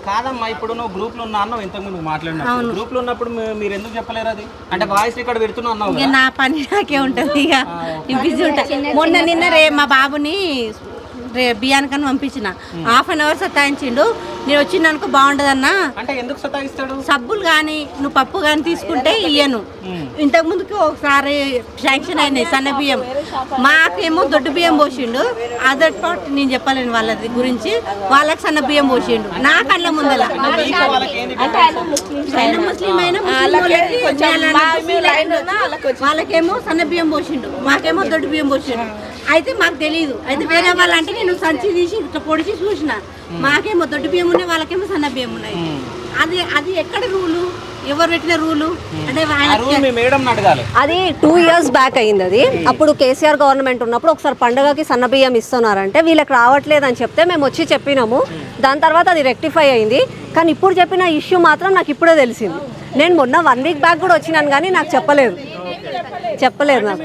కాదమ్మా, ఇప్పుడు నువ్వు గ్రూప్ లో ఉన్నా అన్నావు, ఇంతకు ముందు మాట్లాడినా గ్రూప్ లో ఉన్నప్పుడు మీరు ఎందుకు చెప్పలేరు అది? అంటే వాయిస్ ఇక్కడ పెడుతున్నా అన్నావు. నా పని నాకే ఉంటది, ఇక బిజీ ఉంటా. మొన్న నిన్న మా బాబుని బియ్యానికని పంపించిన, 1/2 అవర్ సతాయించిండు. నేను వచ్చిందనుకో బాగుండదన్నా. అంటే ఎందుకు సతాయిస్తాడు? సబ్బులు కానీ నువ్వు పప్పు కానీ తీసుకుంటే ఇయ్యను. ఇంతకు ముందుకు ఒకసారి శాంక్షన్ అయినాయి సన్న బియ్యం, మాకేమో దొడ్డు బియ్యం పోసిండు. అదర్ పార్ట్ నేను చెప్పలేను వాళ్ళ గురించి. వాళ్ళకి సన్న బియ్యం పోసిండు నా కళ్ళ ముందల. ముస్లిం అయినా వాళ్ళకేమో సన్న బియ్యం పోసిండు, మాకేమో దొడ్డు బియ్యం పోసిండు. అయితే మాకు తెలియదు. అయితే వేరే వాళ్ళంటే నేను సంచి తీసి ఇట్లా పొడిచి చూసిన, మాకేమో దొడ్డు బియ్యం ఉన్నాయి, వాళ్ళకేమో సన్న బియ్యం ఉన్నాయి. అది ఎక్కడ రూలు? ఎవరు పెట్టిన రూలు? అంటే అది 2 years బ్యాక్ అయింది. అది అప్పుడు కేసీఆర్ గవర్నమెంట్ ఉన్నప్పుడు ఒకసారి పండుగకి సన్న బియ్యం ఇస్తున్నారంటే వీళ్ళకి రావట్లేదు అని చెప్తే మేము వచ్చి చెప్పినాము. దాని తర్వాత అది రెక్టిఫై అయింది. కానీ ఇప్పుడు చెప్పిన ఇష్యూ మాత్రం నాకు ఇప్పుడే తెలిసింది. నేను మొన్న 1 week బ్యాక్ కూడా వచ్చినాను కానీ నాకు చెప్పలేదు నాకు.